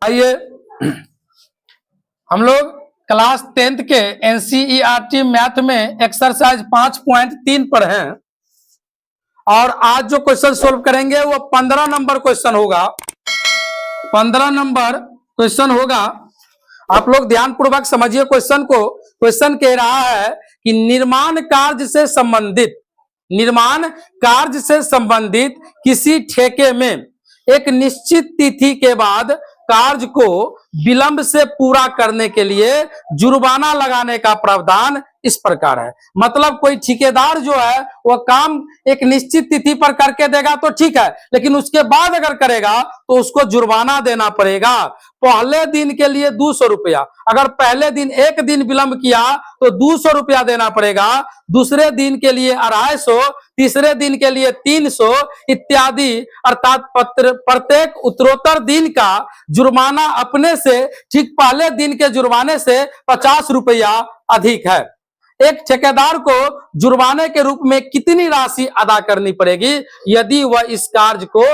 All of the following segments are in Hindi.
आइए हम लोग क्लास 10th के एनसीईआरटी मैथ में एक्सरसाइज 5.3 पर हैं और आज जो क्वेश्चन सोल्व करेंगे वो 15 नंबर क्वेश्चन होगा। 15 नंबर क्वेश्चन होगा। आप लोग ध्यान पूर्वक समझिए क्वेश्चन को। क्वेश्चन कह रहा है कि निर्माण कार्य से संबंधित किसी ठेके में एक निश्चित तिथि के बाद कार्य को विलंब से पूरा करने के लिए जुर्माना लगाने का प्रावधान इस प्रकार है। मतलब कोई ठेकेदार जो है वह काम एक निश्चित तिथि पर करके देगा तो ठीक है, लेकिन उसके बाद अगर करेगा तो उसको जुर्माना देना पड़ेगा। पहले दिन के लिए 200 रुपया, अगर पहले दिन एक दिन विलंब किया तो 200 रुपया देना पड़ेगा, दूसरे दिन के लिए 250, तीसरे दिन के लिए 300 इत्यादि। अर्थात प्रत्येक उत्तरोत्तर दिन का जुर्माना अपने से ठीक पहले दिन के जुर्माने से 50 रुपया अधिक है। एक ठेकेदार को जुर्माने के रूप में कितनी राशि अदा करनी पड़ेगी यदि वह इस कार्य को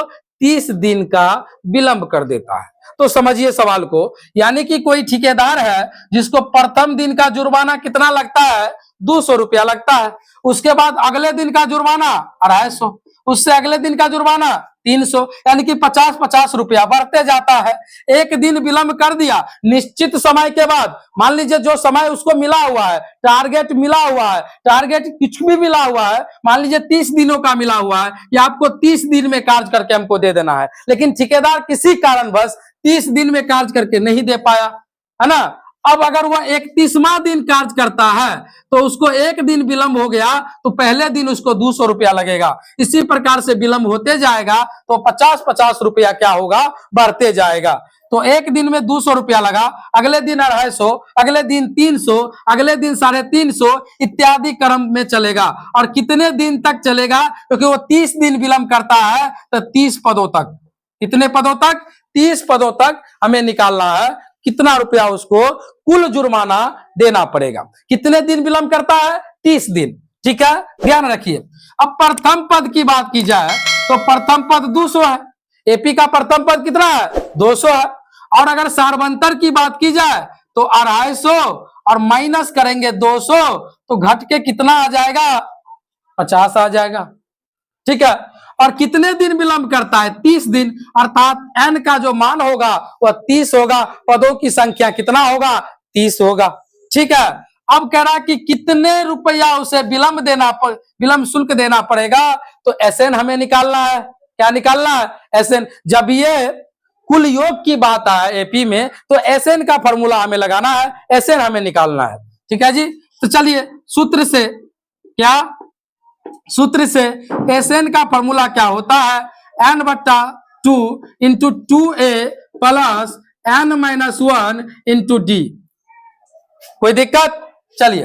30 दिन का विलंब कर देता है? तो समझिए सवाल को। यानी कि कोई ठेकेदार है जिसको प्रथम दिन का जुर्माना कितना लगता है? 200 रुपया लगता है। उसके बाद अगले दिन का जुर्माना 250, उससे अगले दिन का जुर्माना 300, यानी कि 50-50 रुपया बढ़ते जाता है। एक दिन विलंब कर दिया निश्चित समय के बाद, मान लीजिए जो समय उसको मिला हुआ है, टारगेट मिला हुआ है, टारगेट कुछ भी मिला हुआ है, मान लीजिए 30 दिनों का मिला हुआ है या आपको 30 दिन में कार्य करके हमको दे देना है, लेकिन ठेकेदार किसी कारणवश 30 दिन में कार्य करके नहीं दे पाया, है ना। अब अगर वह 31वां दिन कार्य करता है तो उसको एक दिन विलंब हो गया तो पहले दिन उसको 200 रुपया लगेगा। इसी प्रकार से विलंब होते जाएगा तो 50-50 रुपया क्या होगा? बढ़ते जाएगा। तो एक दिन में 200 रुपया लगा, अगले दिन 250, अगले दिन 300, अगले दिन 350 इत्यादि क्रम में चलेगा। और कितने दिन तक चलेगा? क्योंकि वो 30 दिन विलंब करता है तो 30 पदों तक। कितने पदों तक? 30 पदों तक हमें निकालना है कितना रुपया उसको कुल जुर्माना देना पड़ेगा। कितने दिन विलंब करता है? 30 दिन। ठीक है, ध्यान रखिए। अब प्रथम पद की बात की जाए तो प्रथम पद 200 है। एपी का प्रथम पद कितना है? 200 है। और अगर सार्वंतर की बात की जाए तो 250 और माइनस करेंगे 200 तो घट के कितना आ जाएगा? 50 आ जाएगा। ठीक है। और कितने दिन विलंब करता है? 30 दिन। अर्थात n का जो मान होगा वह 30 होगा। पदों की संख्या कितना होगा? 30 होगा। ठीक है। अब कह रहा कि कितने रुपया उसे विलंब शुल्क देना पड़ेगा, तो SN हमें निकालना है। क्या निकालना है? SN। जब ये कुल योग की बात आए एपी में तो SN का फॉर्मूला हमें लगाना है, SN हमें निकालना है। ठीक है जी। तो चलिए सूत्र से SN का फॉर्मूला क्या होता है? n/2 into 2a plus n-1 into d। कोई दिक्कत? चलिए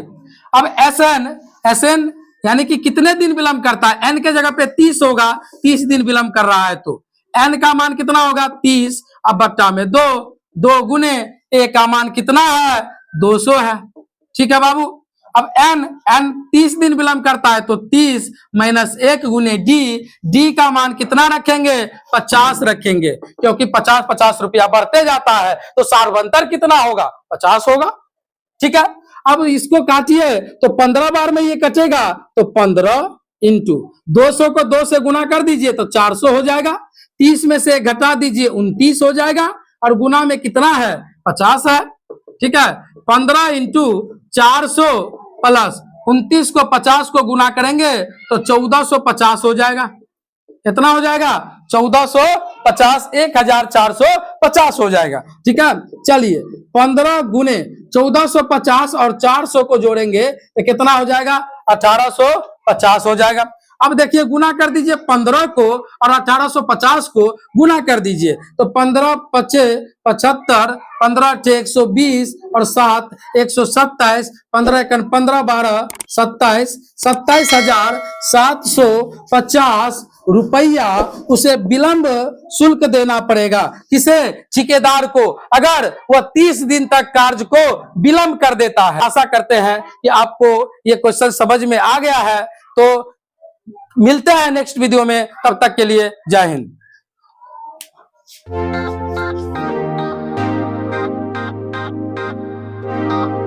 अब SN यानी कि कितने दिन विलंब करता है? n के जगह पे 30 होगा, 30 दिन विलंब कर रहा है तो n का मान कितना होगा? 30। अब बट्टा में 2 गुने a का मान कितना है? 200 है। ठीक है बाबू। अब n 30 दिन विलंब करता है तो 30 माइनस 1 गुने d का मान कितना रखेंगे? 50 रखेंगे, क्योंकि 50-50 रुपया बढ़ते जाता है तो सार्वंतर कितना होगा? 50 होगा। ठीक है। अब इसको काटिए तो 15 बार में ये कटेगा तो 15 इंटू 200 को 2 से गुना कर दीजिए तो 400 हो जाएगा। 30 में से घटा दीजिए 29 हो जाएगा और गुना में कितना है? 50 है। ठीक है। 15 इंटू 400 प्लस 29 को 50 को गुना करेंगे तो 1450 हो जाएगा। कितना हो जाएगा? 1450, 1450 हो जाएगा। ठीक है। चलिए 15 गुने 1450 और 400 को जोड़ेंगे तो कितना हो जाएगा? 1850 हो जाएगा। अब देखिए गुना कर दीजिए 15 को और 1850 को गुना कर दीजिए तो 15 पचे 75, 15 टे 120 और 7 127, 15 15 12 27, 27,750 रुपया उसे विलंब शुल्क देना पड़ेगा। किसे? ठेकेदार को, अगर वह 30 दिन तक कार्य को विलंब कर देता है। आशा करते हैं कि आपको यह क्वेश्चन समझ में आ गया है। तो मिलते हैं नेक्स्ट वीडियो में, तब तक के लिए जय हिंद। है।